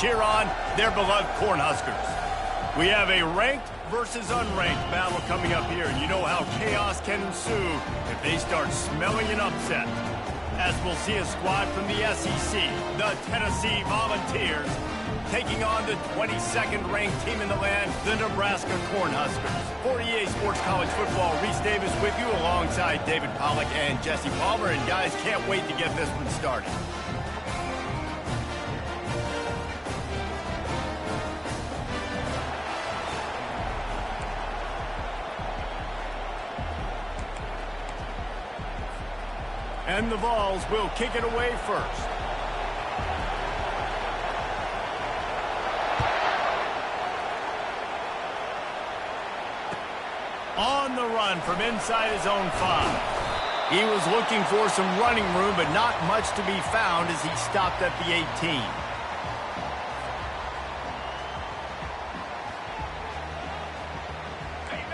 cheer on their beloved Cornhuskers. We have a ranked versus unranked battle coming up here, and you know how chaos can ensue if they start smelling an upset. As we'll see a squad from the SEC, the Tennessee Volunteers, taking on the 22nd ranked team in the land, the Nebraska Cornhuskers. For EA Sports College Football, Reese Davis with you alongside David Pollack and Jesse Palmer, and guys, can't wait to get this one started. And the Vols will kick it away first. On the run from inside his own 5. He was looking for some running room, but not much to be found as he stopped at the 18.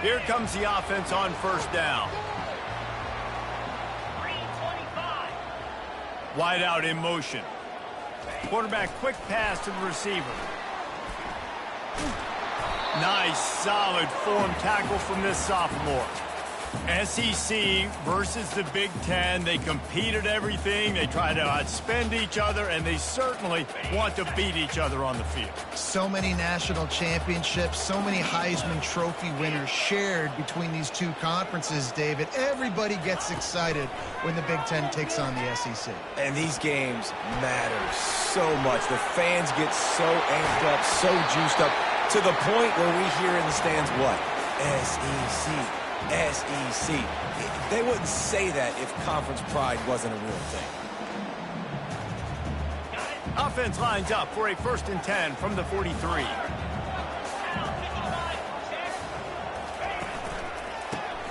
Here comes the offense on first down. Wide out in motion. Quarterback quick pass to the receiver. Nice, solid form tackle from this sophomore. SEC versus the Big Ten. They compete at everything. They try to outspend each other, and they certainly want to beat each other on the field. So many national championships, so many Heisman Trophy winners shared between these two conferences, David. Everybody gets excited when the Big Ten takes on the SEC. And these games matter so much. The fans get so amped up, so juiced up, to the point where we hear in the stands what? SEC. SEC. They wouldn't say that if conference pride wasn't a real thing. Offense lines up for a 1st and 10 from the 43.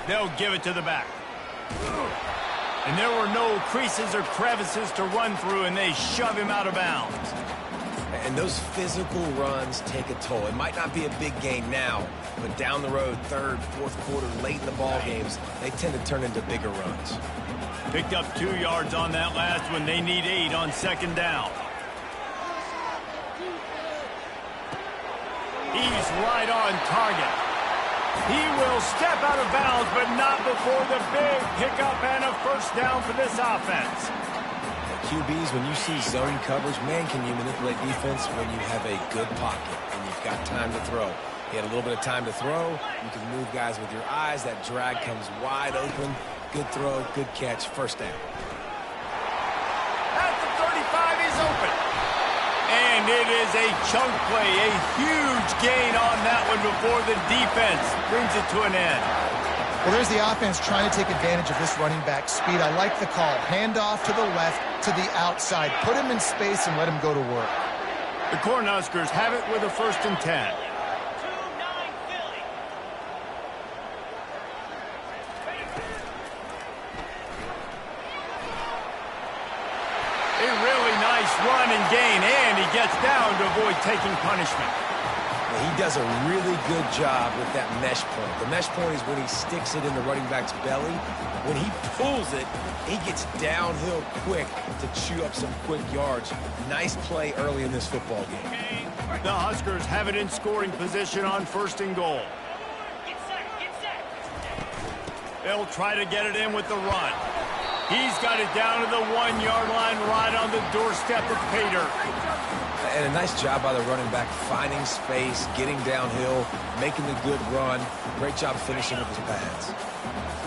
They'll give it to the back. And there were no creases or crevices to run through, and they shove him out of bounds. And those physical runs take a toll. It might not be a big game now, but down the road, 3rd, 4th quarter, late in the ball games, they tend to turn into bigger runs. Picked up 2 yards on that last one. They need 8 on 2nd down. He's right on target. He will step out of bounds, but not before the big pickup and a 1st down for this offense. QBs, when you see zone coverage, man, can you manipulate defense when you have a good pocket and you've got time to throw. He had a little bit of time to throw. You can move guys with your eyes. That drag comes wide open. Good throw, good catch, 1st down. At the 35, he's open. And it is a chunk play, a huge gain on that one before the defense brings it to an end. Well, there's the offense trying to take advantage of this running back speed. I like the call. Handoff to the left, to the outside. Put him in space and let him go to work. The Cornhuskers have it with a 1st and 10. A really nice run and gain, and he gets down to avoid taking punishment. He does a really good job with that mesh point. The mesh point is when he sticks it in the running back's belly. When he pulls it, he gets downhill quick to chew up some quick yards. Nice play early in this football game. The Huskers have it in scoring position on 1st and goal. They'll try to get it in with the run. He's got it down to the 1-yard line right on the doorstep of Pater. And a nice job by the running back, finding space, getting downhill, making the good run. Great job finishing with his pads.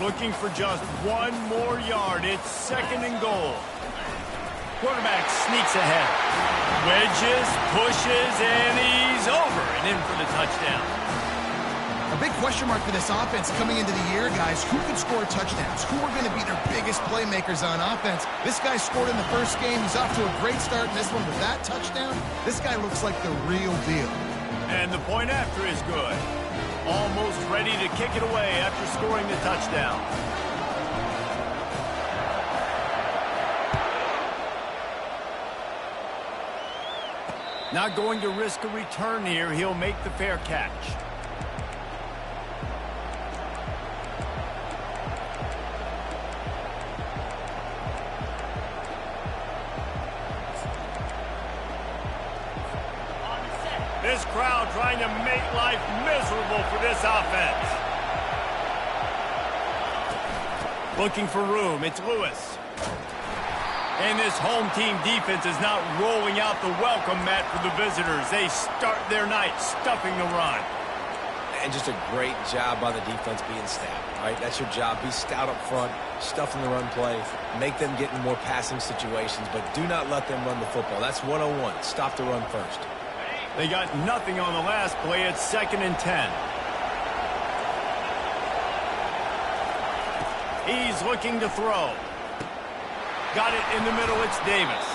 Looking for just 1 more yard. It's 2nd and goal. Quarterback sneaks ahead. Wedges, pushes, and he's over and in for the touchdown. A big question mark for this offense coming into the year, guys. Who could score touchdowns? Who are going to be their biggest playmakers on offense? This guy scored in the 1st game. He's off to a great start in this one with that touchdown. This guy looks like the real deal. And the point after is good. Almost ready to kick it away after scoring the touchdown. Not going to risk a return here. He'll make the fair catch. This crowd trying to make life miserable for this offense. Looking for room, it's Lewis. And this home team defense is not rolling out the welcome mat for the visitors. They start their night stuffing the run. And just a great job by the defense being stout, right? That's your job. Be stout up front, stuffing the run play, make them get in more passing situations, but do not let them run the football. That's 101. Stop the run first. They got nothing on the last play. It's 2nd and 10. He's looking to throw. Got it in the middle. It's Davis.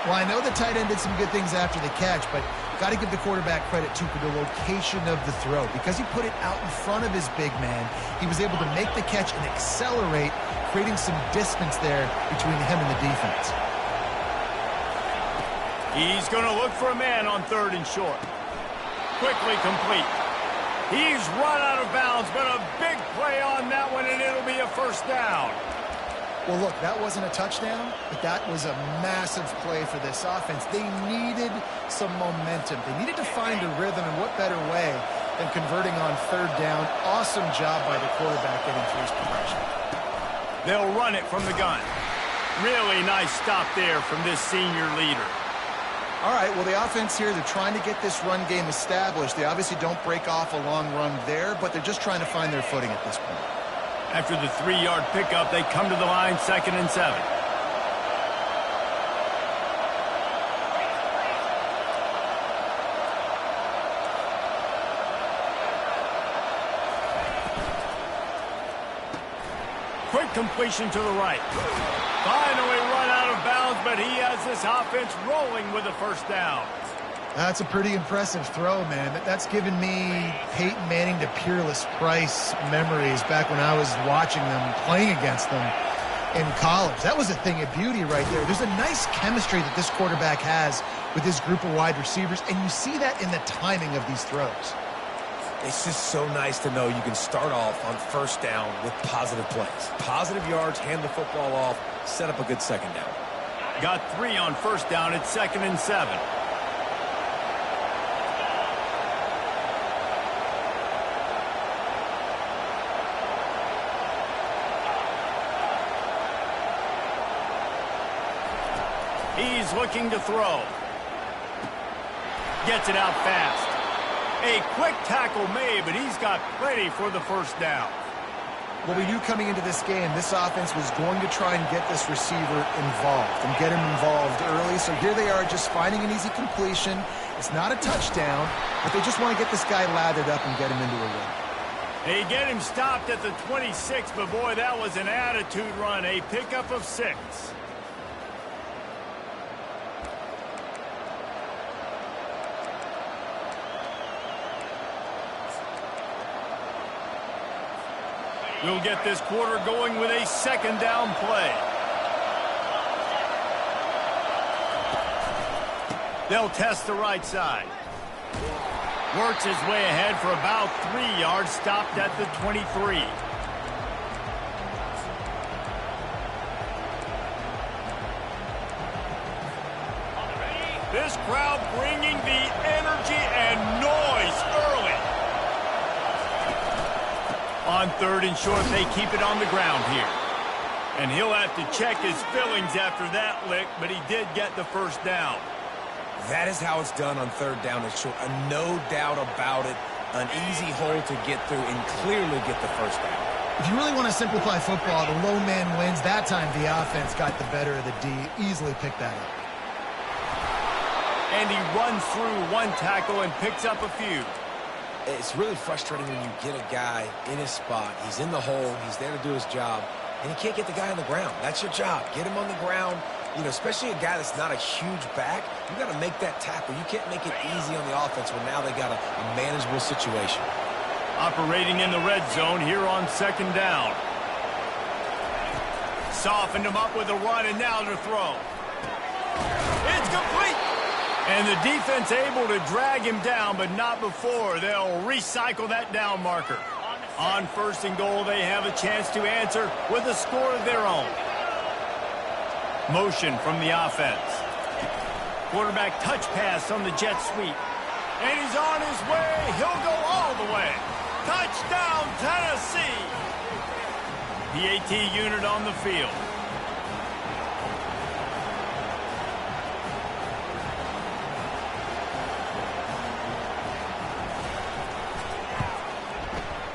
Well, I know the tight end did some good things after the catch, but got to give the quarterback credit, too, for the location of the throw. Because he put it out in front of his big man, he was able to make the catch and accelerate, creating some distance there between him and the defense. He's going to look for a man on 3rd and short. Quickly complete. He's run out of bounds, but a big play on that one, and it'll be a 1st down. Well, look, that wasn't a touchdown, but that was a massive play for this offense. They needed some momentum. They needed to find a rhythm, and what better way than converting on 3rd down. Awesome job by the quarterback getting through his progression. They'll run it from the gun. Really nice stop there from this senior leader. All right, well, the offense here, they're trying to get this run game established. They obviously don't break off a long run there, but they're just trying to find their footing at this point. After the 3-yard pickup, they come to the line, 2nd and 7. Quick completion to the right. Finally run out of bounds, but he has this offense rolling with a 1st down. That's a pretty impressive throw, man. That's given me Peyton Manning to Peerless Price memories back when I was watching them, playing against them in college. That was a thing of beauty right there. There's a nice chemistry that this quarterback has with his group of wide receivers, and you see that in the timing of these throws. It's just so nice to know you can start off on 1st down with positive plays. Positive yards, hand the football off, set up a good 2nd down. Got 3 on 1st down. It's 2nd and 7. He's looking to throw. Gets it out fast. A quick tackle made, but he's got plenty for the 1st down. Well, we knew coming into this game, this offense was going to try and get this receiver involved and get him involved early. So here they are just finding an easy completion. It's not a touchdown, but they just want to get this guy lathered up and get him into a run. They get him stopped at the 26, but boy, that was an attitude run. A pickup of 6. We'll get this quarter going with a 2nd down play. They'll test the right side. Works his way ahead for about 3 yards, stopped at the 23. This crowd bringing the energy and noise early. On 3rd and short, they keep it on the ground here. And he'll have to check his fillings after that lick, but he did get the 1st down. That is how it's done on 3rd down and short. No doubt about it. An easy hole to get through and clearly get the 1st down. If you really want to simplify football, the low man wins. That time the offense got the better of the D. Easily picked that up. And he runs through 1 tackle and picks up a few. It's really frustrating when you get a guy in his spot. He's in the hole. He's there to do his job. And you can't get the guy on the ground. That's your job. Get him on the ground. You know, especially a guy that's not a huge back. You got to make that tackle. You can't make it easy on the offense when now they got a manageable situation. Operating in the red zone here on 2nd down. Softened him up with a run, and now to throw. It's complete. And the defense able to drag him down, but not before. They'll recycle that down marker. On 1st and goal, they have a chance to answer with a score of their own. Motion from the offense. Quarterback touch pass on the jet sweep. And he's on his way. He'll go all the way. Touchdown, Tennessee. PAT unit on the field.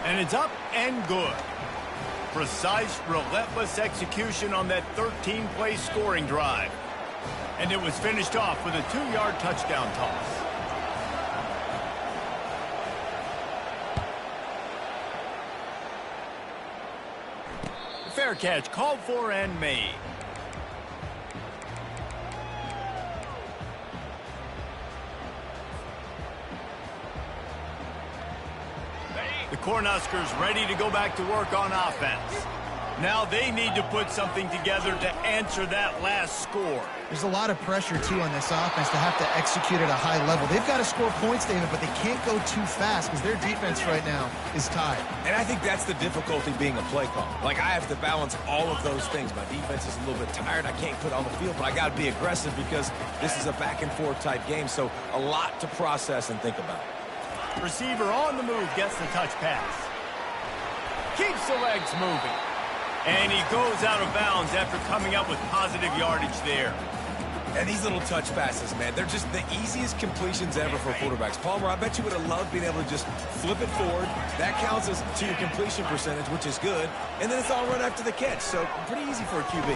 And it's up and good. Precise, relentless execution on that 13-play scoring drive. And it was finished off with a 2-yard touchdown toss. Fair catch called for and made. The Cornhuskers ready to go back to work on offense. Now they need to put something together to answer that last score. There's a lot of pressure, too, on this offense to have to execute at a high level. They've got to score points, David, but they can't go too fast because their defense right now is tied. And I think that's the difficulty being a play call. Like, I have to balance all of those things. My defense is a little bit tired. I can't put on the field, but I got to be aggressive because this is a back-and-forth type game, so a lot to process and think about. Receiver on the move gets the touch pass. Keeps the legs moving. And he goes out of bounds after coming up with positive yardage there. And these little touch passes, man, they're just the easiest completions ever for quarterbacks. Palmer, I bet you would have loved being able to just flip it forward. That counts as to your completion percentage, which is good. And then it's all run after the catch, so pretty easy for a QB.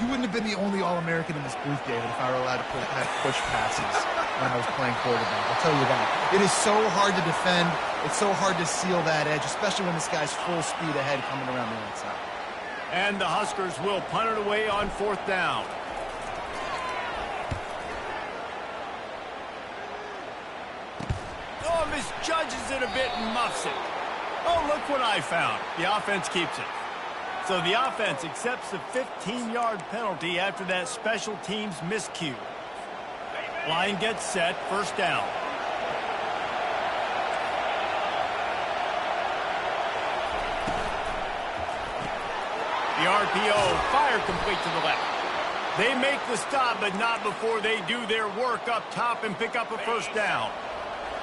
You wouldn't have been the only All-American in this booth, David, if I were allowed to have push passes when I was playing quarterback. I'll tell you that. It is so hard to defend. It's so hard to seal that edge, especially when this guy's full speed ahead coming around the outside. And the Huskers will punt it away on 4th down. Oh, misjudges it a bit and muffs it. Oh, look what I found. The offense keeps it. So the offense accepts the 15-yard penalty after that special teams miscue. Line gets set, 1st down. The RPO, fire complete to the left. They make the stop, but not before they do their work up top and pick up a 1st down.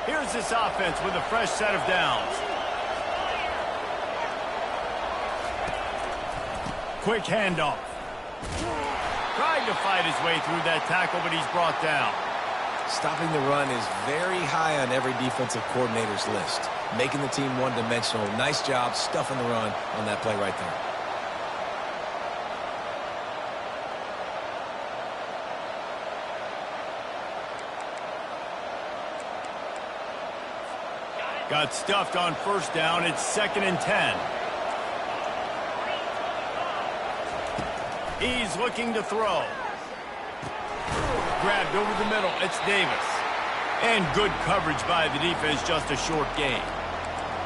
Here's this offense with a fresh set of downs. Quick handoff. Trying to fight his way through that tackle, but he's brought down. Stopping the run is very high on every defensive coordinator's list. Making the team one-dimensional. Nice job stuffing the run on that play right there. Got stuffed on 1st down. It's 2nd and 10. He's looking to throw. Grabbed over the middle. It's Davis. And good coverage by the defense, just a short gain.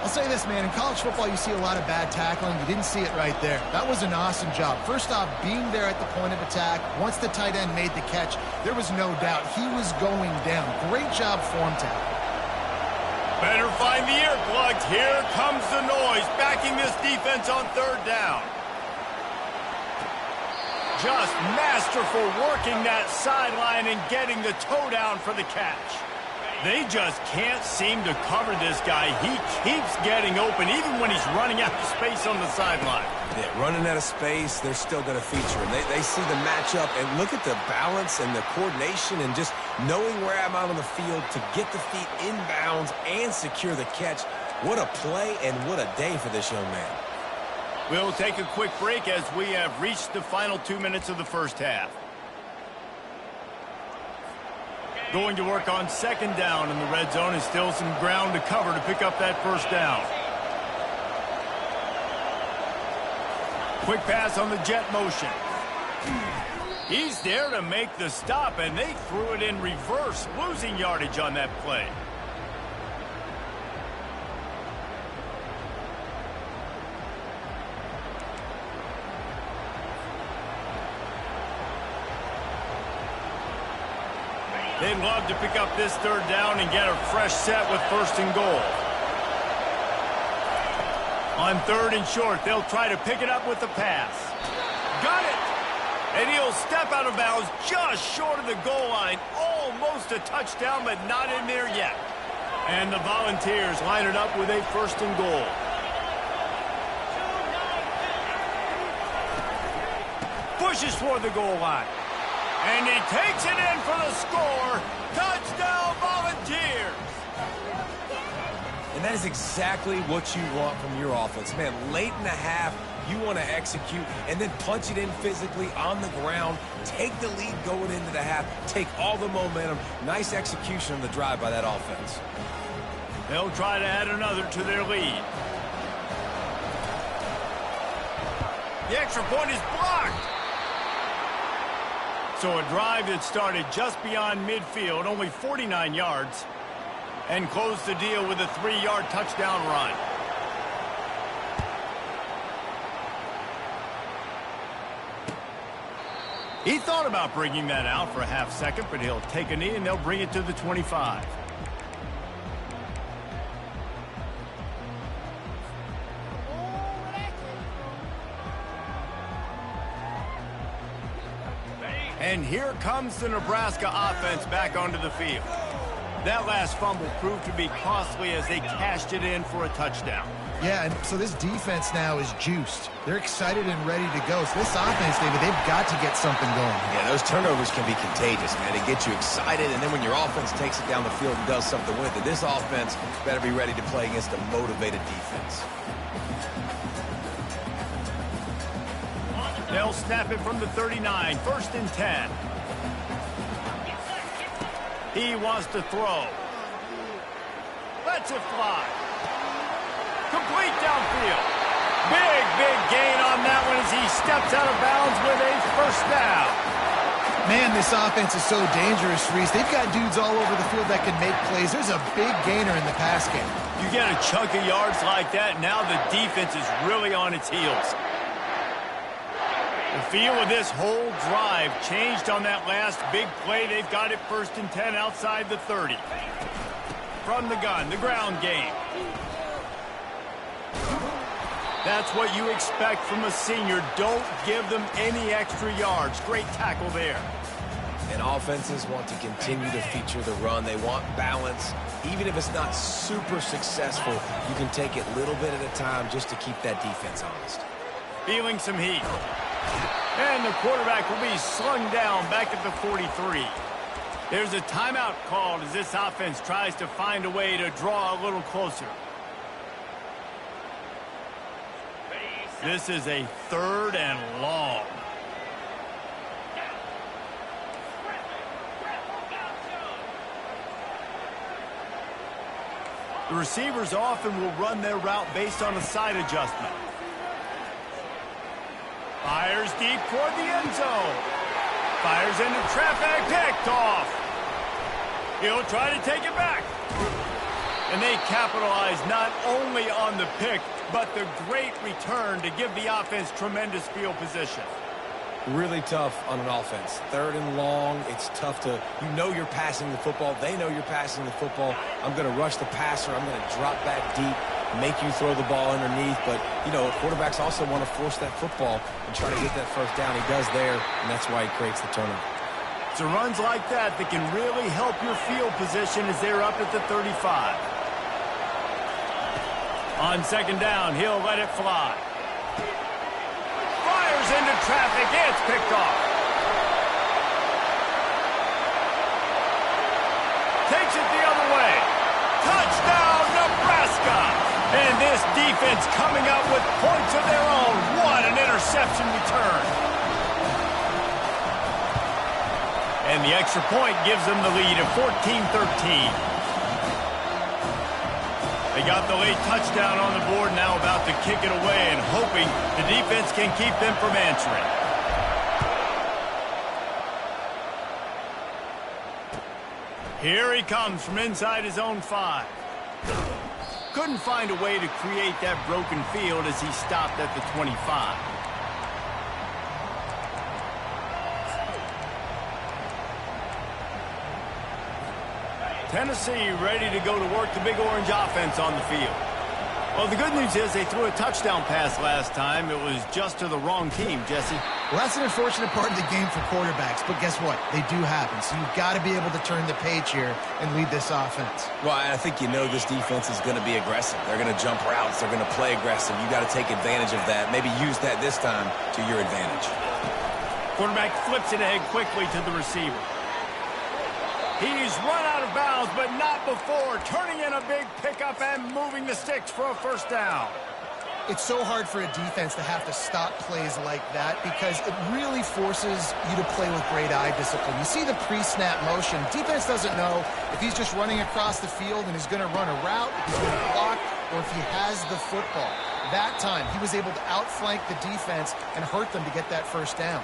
I'll say this, man. In college football, you see a lot of bad tackling. You didn't see it right there. That was an awesome job. First off, being there at the point of attack. Once the tight end made the catch, there was no doubt he was going down. Great job form tackle. Better find the earplugs. Here comes the noise, backing this defense on 3rd down. Just masterful working that sideline and getting the toe down for the catch. They just can't seem to cover this guy. He keeps getting open, even when he's running out of space on the sideline. Yeah, running out of space, they're still going to feature him. They see the matchup, and look at the balance and the coordination and just knowing where I'm out on the field to get the feet inbounds and secure the catch. What a play and what a day for this young man. We'll take a quick break as we have reached the final 2 minutes of the 1st half. Going to work on 2nd down in the red zone, and still some ground to cover to pick up that 1st down. Quick pass on the jet motion. He's there to make the stop, and they threw it in reverse, losing yardage on that play. They'd love to pick up this 3rd down and get a fresh set with 1st and goal. On 3rd and short, they'll try to pick it up with the pass. Got it! And he'll step out of bounds just short of the goal line. Almost a touchdown, but not in there yet. And the Volunteers line it up with a 1st and goal. Pushes toward the goal line. And he takes it in for the score. Touchdown, Volunteers! And that is exactly what you want from your offense. Man, late in the half, you want to execute and then punch it in physically on the ground, take the lead going into the half, take all the momentum. Nice execution on the drive by that offense. They'll try to add another to their lead. The extra point is blocked. So a drive that started just beyond midfield, only 49 yards, and closed the deal with a 3-yard touchdown run. He thought about bringing that out for a half second, but he'll take a knee and they'll bring it to the 25. And here comes the Nebraska offense back onto the field. That last fumble proved to be costly as they cashed it in for a touchdown. Yeah, and so this defense now is juiced. They're excited and ready to go. So this offense, David, they've got to get something going. Yeah, those turnovers can be contagious, man. They get you excited, and then when your offense takes it down the field and does something with it, this offense better be ready to play against a motivated defense. They'll snap it from the 39, 1st and 10. He wants to throw. Lets it fly. Complete downfield. Big gain on that one as he steps out of bounds with a 1st down. Man, this offense is so dangerous, Reese. They've got dudes all over the field that can make plays. There's a big gainer in the pass game. You get a chunk of yards like that, now the defense is really on its heels. The feel of this whole drive changed on that last big play. They've got it 1st and 10 outside the 30. From the gun, the ground game. That's what you expect from a senior. Don't give them any extra yards. Great tackle there. And offenses want to continue to feature the run. They want balance. Even if it's not super successful, you can take it little bit at a time just to keep that defense honest. Feeling some heat. And the quarterback will be slung down back at the 43. There's a timeout called as this offense tries to find a way to draw a little closer. This is a 3rd and long. The receivers often will run their route based on a side adjustment. Fires deep toward the end zone. Fires into traffic, picked off. He'll try to take it back. And they capitalize not only on the pick, but the great return to give the offense tremendous field position. Really tough on an offense. 3rd and long, it's tough to, you know you're passing the football. They know you're passing the football. I'm going to rush the passer. I'm going to drop back deep, make you throw the ball underneath. But, you know, quarterbacks also want to force that football and try to get that 1st down. He does there, and that's why he creates the turnover. It's runs like that that can really help your field position as they're up at the 35. On 2nd down, he'll let it fly. Fires into traffic. It's picked off. Takes it the other way. Touchdown, Nebraska! And this defense coming up with points of their own. What an interception return. And the extra point gives them the lead of 14-13. They got the late touchdown on the board, now about to kick it away and hoping the defense can keep them from answering. Here he comes from inside his own 5. Couldn't find a way to create that broken field as he stopped at the 25. Tennessee ready to go to work the Big Orange offense on the field. Well, the good news is they threw a touchdown pass last time. It was just to the wrong team, Jesse. Well, that's an unfortunate part of the game for quarterbacks, but guess what? They do happen, so you've got to be able to turn the page here and lead this offense. Well, I think you know this defense is going to be aggressive. They're going to jump routes. They're going to play aggressive. You got to take advantage of that. Maybe use that this time to your advantage. Quarterback flips it ahead quickly to the receiver. He's run out of bounds, but not before turning in a big pickup and moving the sticks for a first down. It's so hard for a defense to have to stop plays like that because it really forces you to play with great eye discipline. You see the pre-snap motion. Defense doesn't know if he's just running across the field and he's going to run a route, if he's going to block, or if he has the football. That time, he was able to outflank the defense and hurt them to get that first down.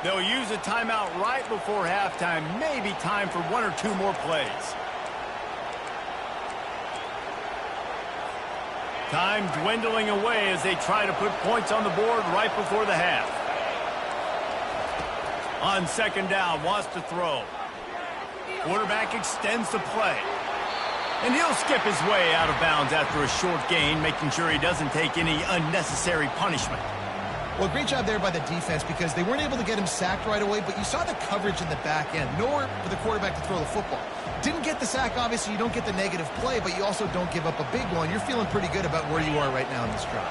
They'll use a timeout right before halftime. Maybe time for one or two more plays. Time dwindling away as they try to put points on the board right before the half. On second down, wants to throw. Quarterback extends the play. And he'll skip his way out of bounds after a short gain, making sure he doesn't take any unnecessary punishment. Well, great job there by the defense because they weren't able to get him sacked right away, but you saw the coverage in the back end. Nowhere for the quarterback to throw the football. Didn't get the sack, obviously. You don't get the negative play, but you also don't give up a big one. You're feeling pretty good about where you are right now in this drive.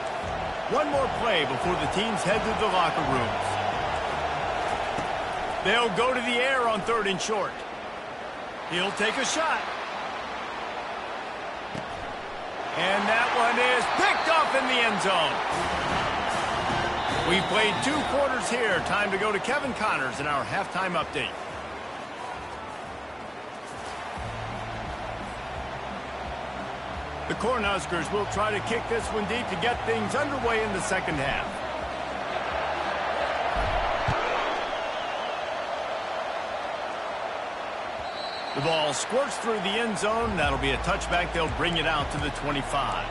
One more play before the teams head to the locker rooms. They'll go to the air on third and short. He'll take a shot. And that one is picked off in the end zone. We've played 2 quarters here. Time to go to Kevin Connors in our halftime update. The Cornhuskers will try to kick this one deep to get things underway in the second half. The ball squirts through the end zone. That'll be a touchback. They'll bring it out to the 25.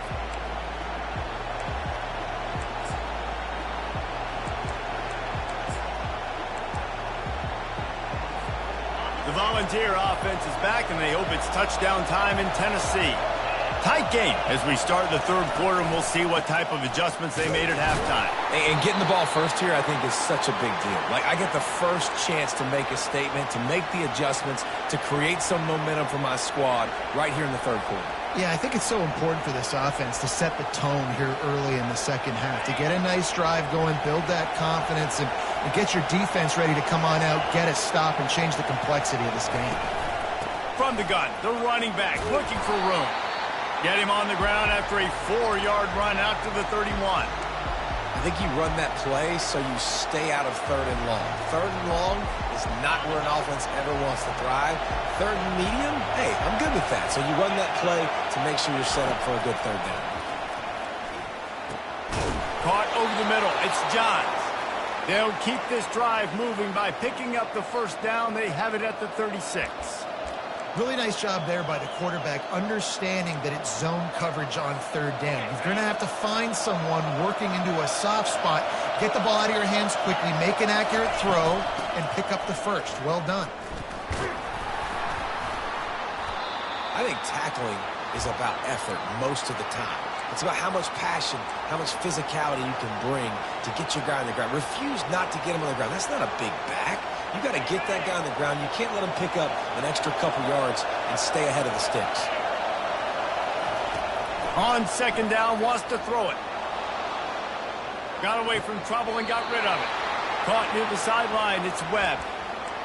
The Volunteer offense is back, and they hope it's touchdown time in Tennessee. Tight game as we start the third quarter, and we'll see what type of adjustments they made at halftime. And getting the ball first here, I think, is such a big deal. Like, I get the first chance to make a statement, to make the adjustments, to create some momentum for my squad right here in the third quarter. Yeah, I think it's so important for this offense to set the tone here early in the second half, to get a nice drive going, build that confidence, and get your defense ready to come on out, get a stop, and change the complexity of this game. From the gun, the running back looking for room. Get him on the ground after a 4-yard run out to the 31. I think you run that play so you stay out of third and long. Third and long is not where an offense ever wants to thrive. Third and medium, hey, I'm good with that. So you run that play to make sure you're set up for a good third down. Caught over the middle. It's Johns. They'll keep this drive moving by picking up the first down. They have it at the 36. Really nice job there by the quarterback, understanding that it's zone coverage on third down. You're going to have to find someone working into a soft spot, get the ball out of your hands quickly, make an accurate throw, and pick up the first. Well done. I think tackling is about effort most of the time. It's about how much passion, how much physicality you can bring to get your guy on the ground. Refuse not to get him on the ground. That's not a big back. You got to get that guy on the ground. You can't let him pick up an extra couple yards and stay ahead of the sticks. On second down, wants to throw it. Got away from trouble and got rid of it. Caught near the sideline, it's Webb.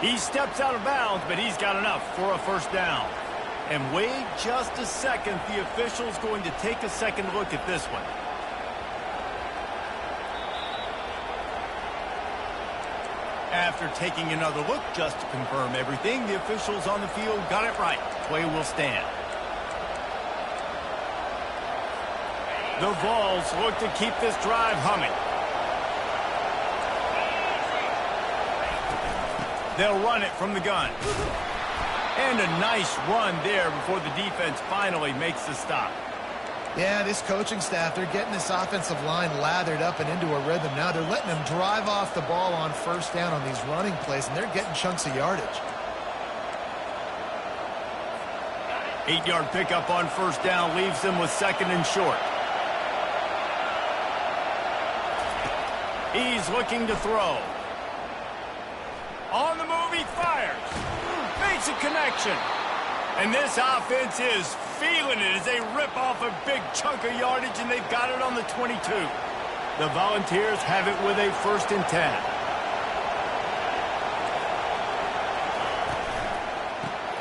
He steps out of bounds, but he's got enough for a first down. And wait just a second, the official's going to take a second look at this one. After taking another look just to confirm everything, the officials on the field got it right. Play will stand. The Vols look to keep this drive humming. They'll run it from the gun. And a nice run there before the defense finally makes the stop. Yeah, this coaching staff, they're getting this offensive line lathered up and into a rhythm now. They're letting them drive off the ball on first down on these running plays, and they're getting chunks of yardage. 8-yard pickup on first down leaves them with second and short. He's looking to throw. On the move, he fires. Makes a connection. And this offense is feeling it as they rip off a big chunk of yardage, and they've got it on the 22. The Volunteers have it with a 1st and 10.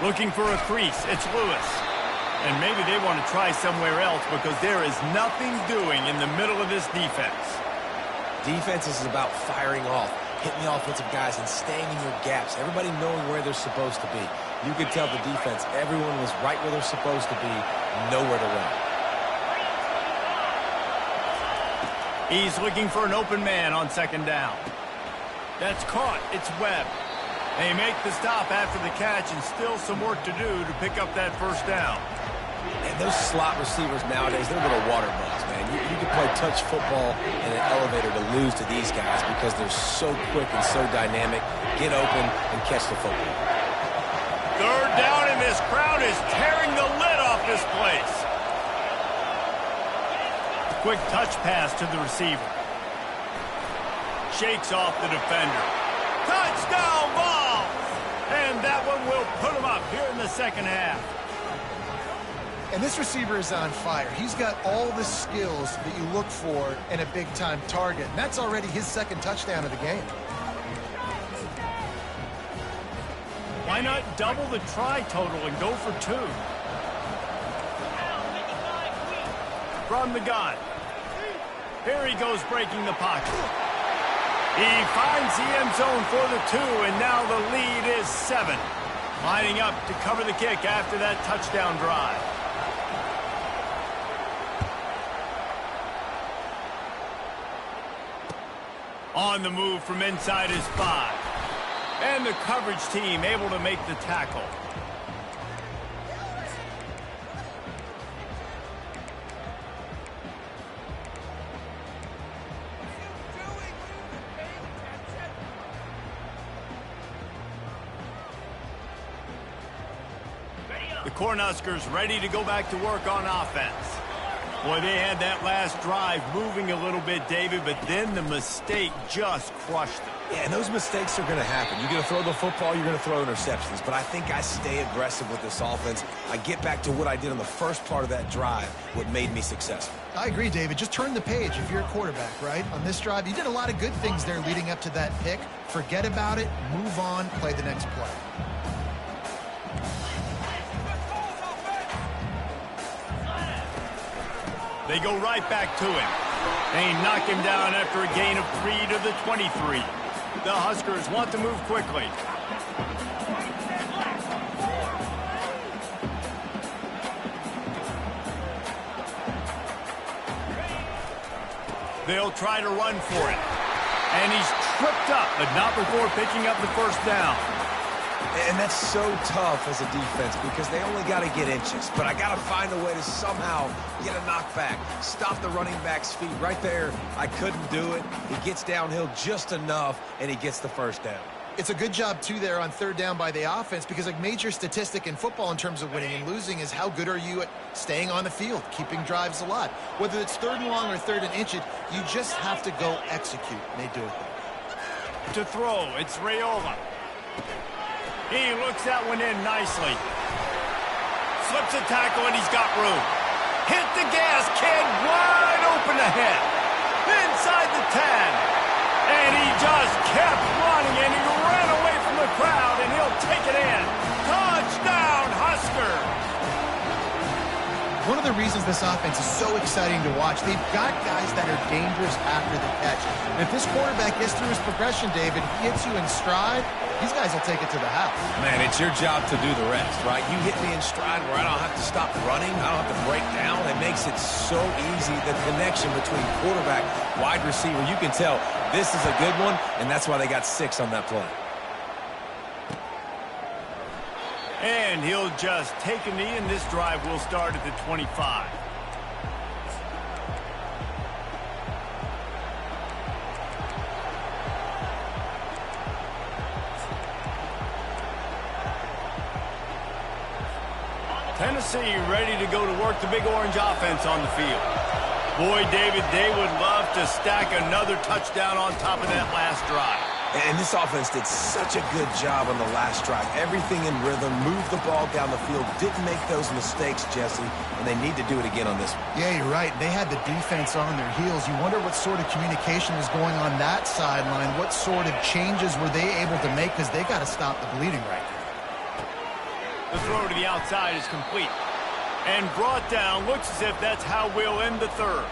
Looking for a crease. It's Lewis. And maybe they want to try somewhere else because there is nothing doing in the middle of this defense. Defense is about firing off, hitting the offensive guys, and staying in your gaps. Everybody knowing where they're supposed to be. You could tell the defense, everyone was right where they're supposed to be, nowhere to run. He's looking for an open man on 2nd down. That's caught. It's Webb. They make the stop after the catch, and still some work to do to pick up that 1st down. And those slot receivers nowadays, they're little water bugs, man. You can play touch football in an elevator to lose to these guys because they're so quick and so dynamic. Get open and catch the football. 3rd down, and this crowd is tearing the lid off this place. Quick touch pass to the receiver. Shakes off the defender. Touchdown ball! And that one will put him up here in the 2nd half. And this receiver is on fire. He's got all the skills that you look for in a big-time target. And that's already his 2nd touchdown of the game. Why not double the try total and go for 2? From the gun. Here he goes breaking the pocket. He finds the end zone for the 2, and now the lead is 7. Lining up to cover the kick after that touchdown drive. On the move from inside his 5. And the coverage team able to make the tackle. The Cornhuskers ready to go back to work on offense. Boy, they had that last drive moving a little bit, David, but then the mistake just crushed them. Yeah, and those mistakes are going to happen. You're going to throw the football, you're going to throw interceptions. But I think I stay aggressive with this offense. I get back to what I did on the first part of that drive, what made me successful. I agree, David. Just turn the page if you're a quarterback, right? On this drive, you did a lot of good things there leading up to that pick. Forget about it, move on, play the next play. They go right back to him. They knock him down after a gain of 3 to the 23. The Huskers want to move quickly. They'll try to run for it. And he's tripped up, but not before picking up the 1st down. And that's so tough as a defense because they only got to get inches. But I got to find a way to somehow get a knockback, stop the running back's feet right there. I couldn't do it. He gets downhill just enough, and he gets the 1st down. It's a good job, too, there on 3rd down by the offense because a major statistic in football in terms of winning and losing is how good are you at staying on the field, keeping drives alive. Whether it's 3rd and long or 3rd and inches, you just have to go execute, and they do it there. To throw, it's Raiola. He looks that one in nicely. Slips a tackle, and he's got room. Hit the gas, kid, wide open ahead. Inside the 10. And he just kept running, and he ran away from the crowd, and he'll take it in. Touchdown, Husker! One of the reasons this offense is so exciting to watch, they've got guys that are dangerous after the catch. And if this quarterback gets through his progression, David, he hits you in stride, these guys will take it to the house. Man, it's your job to do the rest, right? You hit me in stride where I don't have to stop running. I don't have to break down. It makes it so easy. The connection between quarterback, wide receiver, you can tell this is a good one, and that's why they got 6 on that play. And he'll just take a knee, and this drive will start at the 25. Tennessee ready to go to work the Big Orange offense on the field. Boy, David, they would love to stack another touchdown on top of that last drive. And this offense did such a good job on the last drive. Everything in rhythm, moved the ball down the field, didn't make those mistakes, Jesse, and they need to do it again on this one. Yeah, you're right. They had the defense on their heels. You wonder what sort of communication was going on that sideline. What sort of changes were they able to make, because they got to stop the bleeding right now. The throw to the outside is complete. And brought down. Looks as if that's how we'll end the third.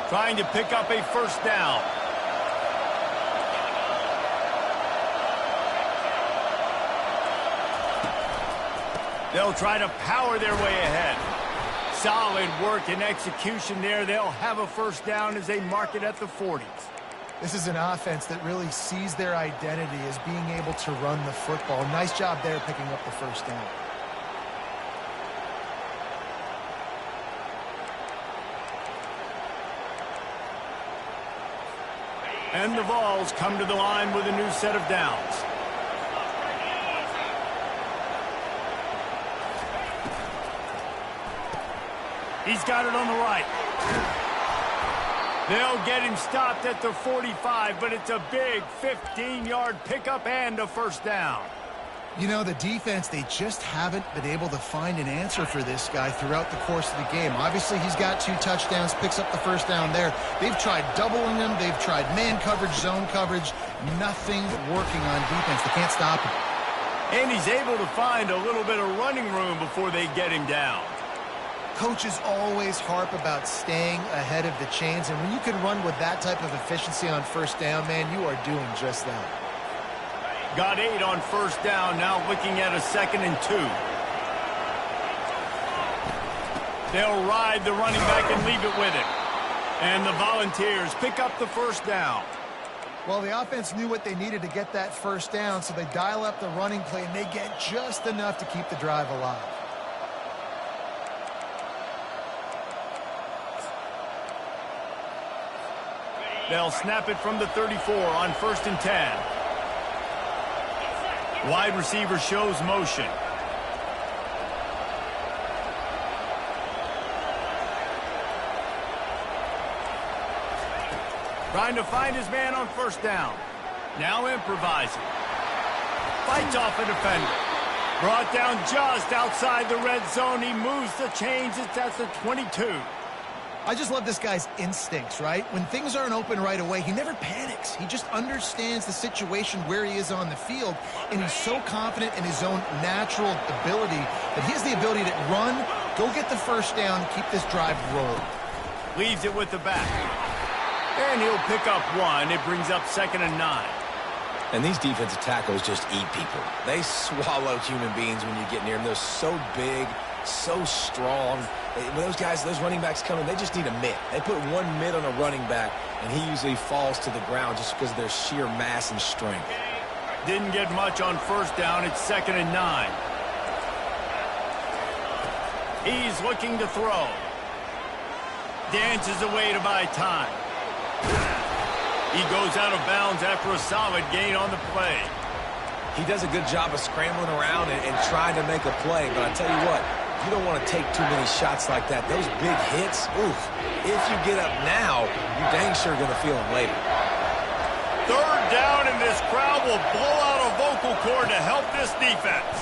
Trying to pick up a first down. They'll try to power their way ahead. Solid work and execution there. They'll have a first down as they mark it at the 40s. This is an offense that really sees their identity as being able to run the football. Nice job there picking up the first down. And the Vols come to the line with a new set of downs. He's got it on the right. They'll get him stopped at the 45, but it's a big 15-yard pickup and a first down. You know, the defense, they just haven't been able to find an answer for this guy throughout the course of the game. Obviously, he's got 2 touchdowns, picks up the first down there. They've tried doubling him. They've tried man coverage, zone coverage. Nothing working on defense. They can't stop him. And he's able to find a little bit of running room before they get him down. Coaches always harp about staying ahead of the chains, and when you can run with that type of efficiency on first down, man, you are doing just that. Got 8 on first down, now looking at a 2nd and 2. They'll ride the running back and leave it with him. And the Volunteers pick up the first down. Well, the offense knew what they needed to get that first down, so they dial up the running play, and they get just enough to keep the drive alive. They'll snap it from the 34 on 1st and 10. Wide receiver shows motion. Trying to find his man on first down. Now improvising. Fights off a defender. Brought down just outside the red zone. He moves the chains. It's at the 22. I just love this guy's instincts, right? When things aren't open right away, he never panics. He just understands the situation where he is on the field, and he's so confident in his own natural ability that he has the ability to run, go get the first down, keep this drive rolling. Leaves it with the back. And he'll pick up 1. It brings up 2nd and 9. And these defensive tackles just eat people. They swallow human beings when you get near them. They're so big, so strong. When those guys, those running backs come in, they just need a mitt. They put 1 mitt on a running back, and he usually falls to the ground just because of their sheer mass and strength. Didn't get much on first down. It's 2nd and 9. He's looking to throw. Dances away to buy time. He goes out of bounds after a solid gain on the play. He does a good job of scrambling around and trying to make a play, but I tell you what, you don't want to take too many shots like that. Those big hits, oof. If you get up now, you're dang sure going to feel them later. 3rd down, and this crowd will blow out a vocal cord to help this defense.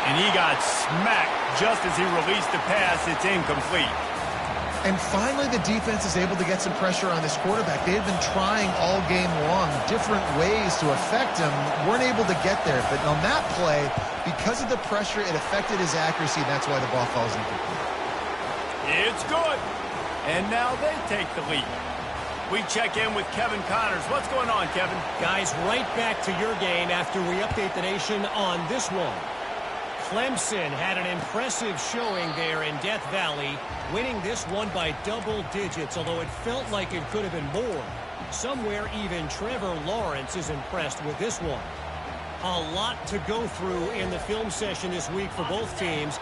And he got smacked just as he released the pass. It's incomplete. And finally, the defense is able to get some pressure on this quarterback. They had been trying all game long different ways to affect him, weren't able to get there. But on that play, because of the pressure, it affected his accuracy, and that's why the ball falls incomplete. It's good. And now they take the lead. We check in with Kevin Connors. What's going on, Kevin? Guys, right back to your game after we update the nation on this one. Clemson had an impressive showing there in Death Valley, winning this one by double digits, although it felt like it could have been more. Somewhere even Trevor Lawrence is impressed with this one. A lot to go through in the film session this week for both teams.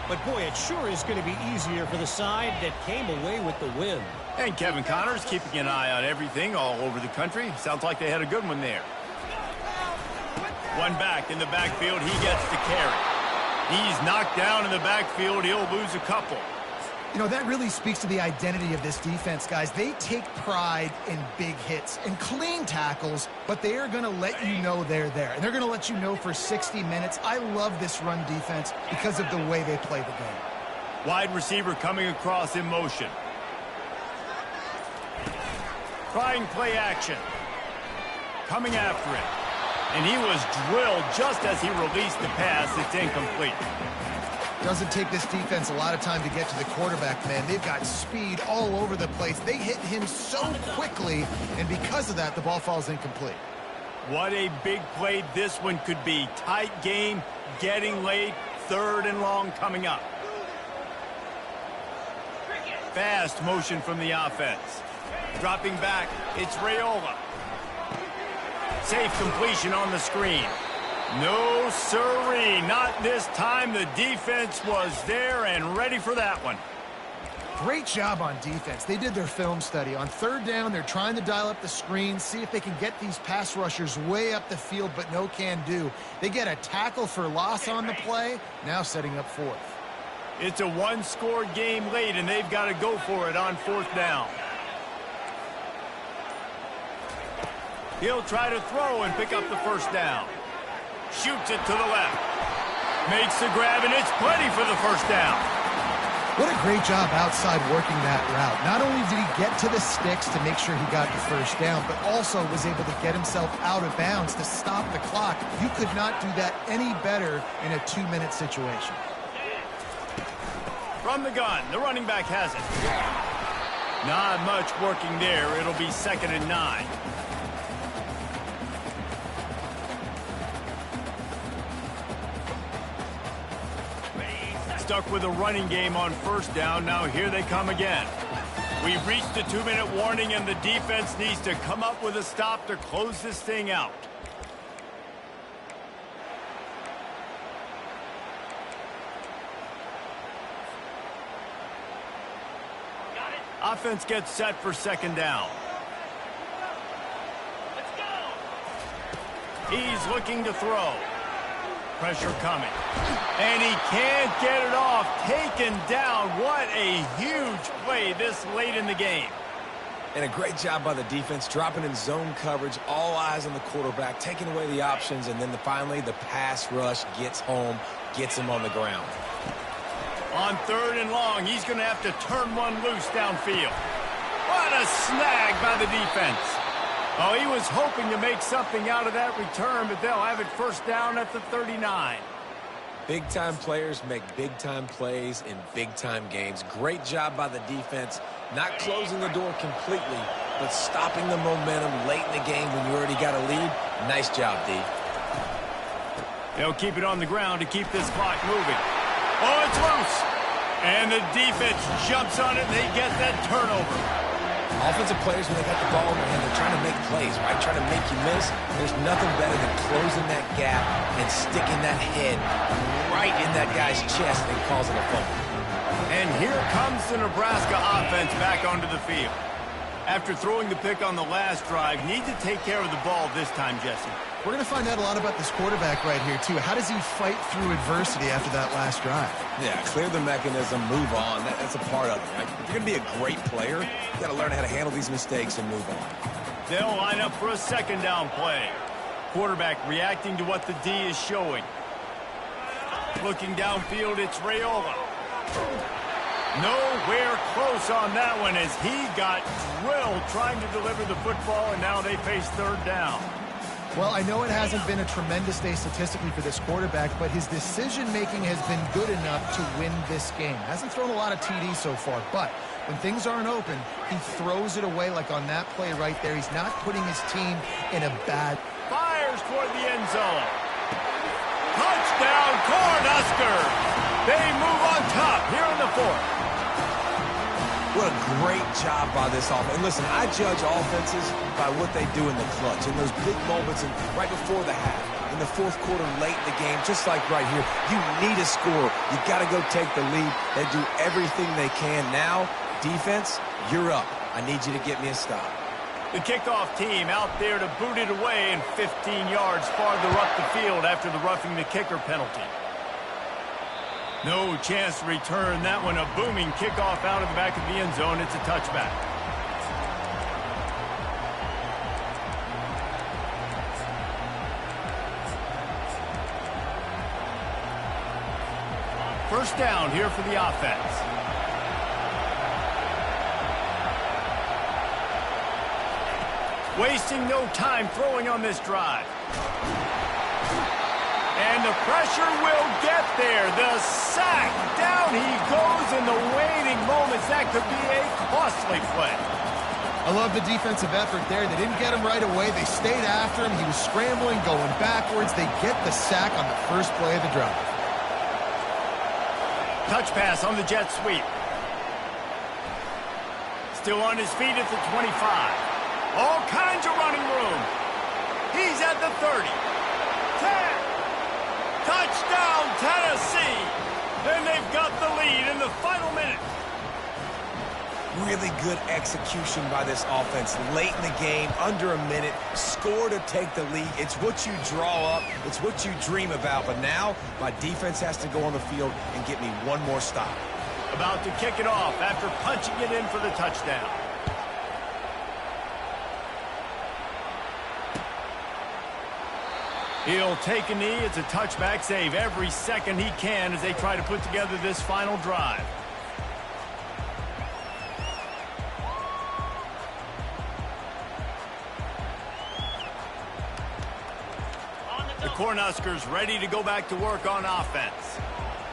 But boy, it sure is going to be easier for the side that came away with the win. And Kevin Connors keeping an eye on everything all over the country. Sounds like they had a good one there. One back in the backfield, he gets the carry. He's knocked down in the backfield, he'll lose a couple. You know, that really speaks to the identity of this defense, guys. They take pride in big hits and clean tackles, but they are going to let you know they're there. And they're going to let you know for 60 minutes. I love this run defense because of the way they play the game. Wide receiver coming across in motion. Trying play action. Coming after it. And he was drilled just as he released the pass. It's incomplete. Doesn't take this defense a lot of time to get to the quarterback, man. They've got speed all over the place. They hit him so quickly, and because of that, the ball falls incomplete. What a big play this one could be. Tight game, getting late, 3rd and long coming up. Fast motion from the offense. Dropping back, it's Raiola. Safe completion on the screen. No siree, not this time. The defense was there and ready for that one. Great job on defense. They did their film study. On 3rd down, they're trying to dial up the screen, see if they can get these pass rushers way up the field, but no can do. They get a tackle for loss on the play, now setting up 4th. It's a one-score game late, and they've got to go for it on 4th down. He'll try to throw and pick up the 1st down. Shoots it to the left. Makes the grab, and it's plenty for the 1st down. What a great job outside working that route. Not only did he get to the sticks to make sure he got the 1st down, but also was able to get himself out of bounds to stop the clock. You could not do that any better in a 2-minute situation. From the gun, the running back has it. Not much working there. It'll be 2nd and 9. Stuck with a running game on 1st down. Now here they come again. We've reached the 2-minute warning, and the defense needs to come up with a stop to close this thing out. Offense gets set for 2nd down. Let's go. He's looking to throw. Pressure coming. And he can't get it off. Taken down. What a huge play this late in the game. And a great job by the defense, dropping in zone coverage, all eyes on the quarterback, taking away the options, and then finally the pass rush gets home, gets him on the ground. On 3rd and long, he's going to have to turn one loose downfield. What a snag by the defense. Oh, he was hoping to make something out of that return, but they'll have it 1st down at the 39. Big-time players make big-time plays in big-time games. Great job by the defense, not closing the door completely, but stopping the momentum late in the game when you already got a lead. Nice job, D. They'll keep it on the ground to keep this clock moving. Oh, it's loose. And the defense jumps on it, and they get that turnover. Offensive players, when they got the ball in their hand, they're trying to make plays, right? Trying to make you miss. There's nothing better than closing that gap and sticking that head right in that guy's chest and causing a fumble. And here comes the Nebraska offense back onto the field. After throwing the pick on the last drive, need to take care of the ball this time, Jesse. We're going to find out a lot about this quarterback right here, too. How does he fight through adversity after that last drive? Yeah, clear the mechanism, move on. That's a part of it, right? If you're going to be a great player, you got to learn how to handle these mistakes and move on. They'll line up for a 2nd down play. Quarterback reacting to what the D is showing. Looking downfield, it's Raiola. Nowhere close on that one as he got drilled trying to deliver the football, and now they face 3rd down. Well, I know it hasn't been a tremendous day statistically for this quarterback, but his decision-making has been good enough to win this game. Hasn't thrown a lot of TDs so far, but when things aren't open, he throws it away like on that play right there. He's not putting his team in a bad... Fires toward the end zone. Touchdown, Cornhuskers! They move on top here in the 4th. What a great job by this offense. And listen, I judge offenses by what they do in the clutch, in those big moments and right before the half. In in the fourth quarter late in the game, just like right here. You need a score. You got to go take the lead. They do everything they can. Now, defense, you're up. I need you to get me a stop. The kickoff team out there to boot it away and 15 yards farther up the field after the roughing the kicker penalty. No chance to return that one. A booming kickoff out of the back of the end zone. It's a touchback. First down here for the offense. Wasting no time throwing on this drive. And the pressure will get there. The sack. Down he goes in the waning moments. That could be a costly play. I love the defensive effort there. They didn't get him right away. They stayed after him. He was scrambling, going backwards. They get the sack on the first play of the drive. Touch pass on the jet sweep. Still on his feet at the 25. All kinds of running room. He's at the 30. 10. Touchdown, Tennessee. And they've got the lead in the final minute. Really good execution by this offense. Late in the game, under a minute, score to take the lead. It's what you draw up. It's what you dream about. But now, my defense has to go on the field and get me one more stop. About to kick it off after punching it in for the touchdown. He'll take a knee. It's a touchback save every second he can as they try to put together this final drive. The Cornhuskers ready to go back to work on offense.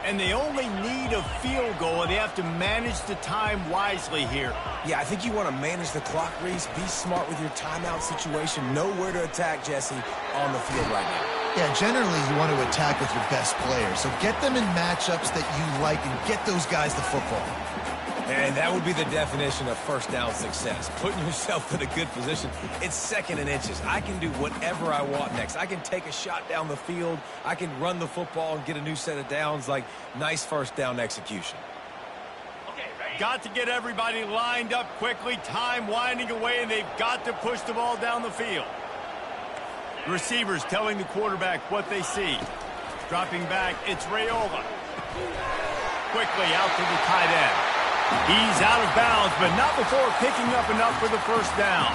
And they only need a field goal, and they have to manage the time wisely here. Yeah, I think you want to manage the clock, Reese. Be smart with your timeout situation. Know where to attack, Jesse, on the field right now. Yeah, generally you want to attack with your best players. So get them in matchups that you like and get those guys the football. And that would be the definition of first down success. Putting yourself in a good position. It's second and inches. I can do whatever I want next. I can take a shot down the field. I can run the football and get a new set of downs. Like, nice first down execution. Got to get everybody lined up quickly. Time winding away, and they've got to push the ball down the field. Receivers telling the quarterback what they see. Dropping back, it's Raiola. Quickly out to the tight end. He's out of bounds, but not before picking up enough for the first down.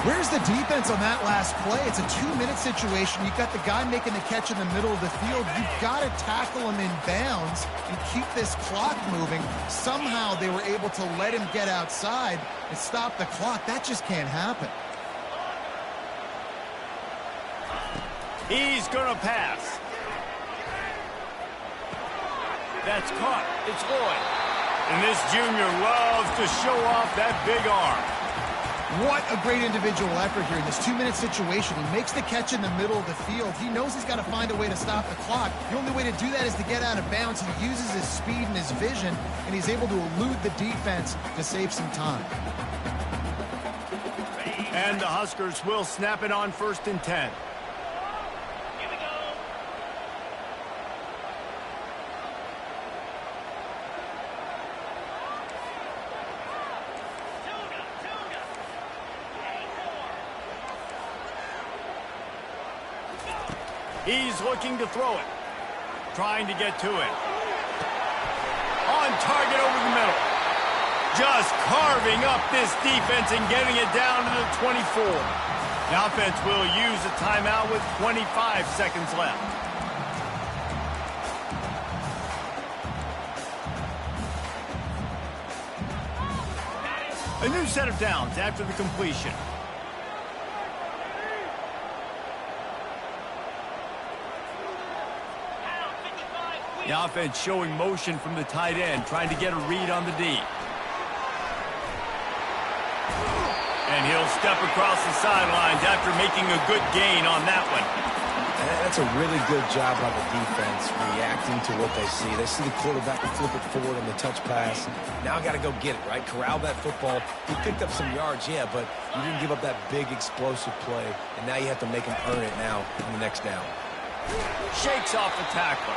Where's the defense on that last play? It's a 2-minute situation. You've got the guy making the catch in the middle of the field. You've got to tackle him in bounds and keep this clock moving. Somehow they were able to let him get outside and stop the clock. That just can't happen. He's going to pass. That's caught. It's Lloyd. And this junior loves to show off that big arm. What a great individual effort here in this 2-minute situation. He makes the catch in the middle of the field. He knows he's got to find a way to stop the clock. The only way to do that is to get out of bounds. He uses his speed and his vision, and he's able to elude the defense to save some time. And the Huskers will snap it on 1st and 10. He's looking to throw it. Trying to get to it. On target over the middle. Just carving up this defense and getting it down to the 24. The offense will use a timeout with 25 seconds left. A new set of downs after the completion. The offense showing motion from the tight end, trying to get a read on the D. And he'll step across the sidelines after making a good gain on that one. That's a really good job by the defense, reacting to what they see. They see the quarterback flip it forward on the touch pass. Now I got to go get it, right? Corral that football. He picked up some yards, yeah, but you didn't give up that big explosive play, and now you have to make him earn it now on the next down. Shakes off the tackler.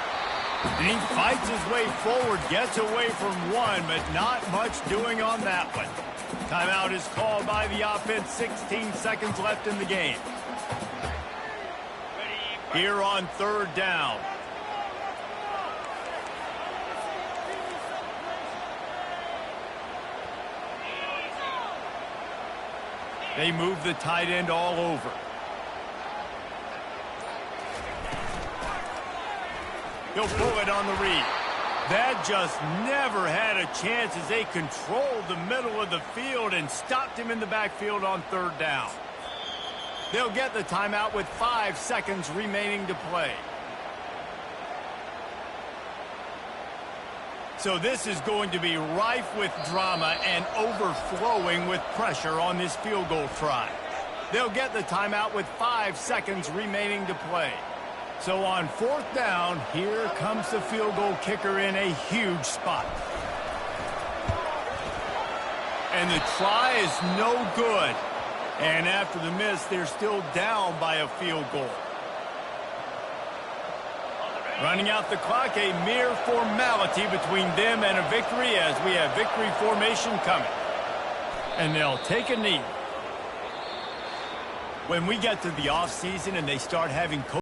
And he fights his way forward, gets away from one, but not much doing on that one. Timeout is called by the offense, 16 seconds left in the game. Here on third down. They move the tight end all over. He'll pull it on the read. That just never had a chance as they controlled the middle of the field and stopped him in the backfield on third down. They'll get the timeout with 5 seconds remaining to play. So this is going to be rife with drama and overflowing with pressure on this field goal try. They'll get the timeout with 5 seconds remaining to play. So on fourth down, here comes the field goal kicker in a huge spot. And the try is no good. And after the miss, they're still down by a field goal. Running out the clock, a mere formality between them and a victory as we have victory formation coming. And they'll take a knee. When we get to the offseason and they start having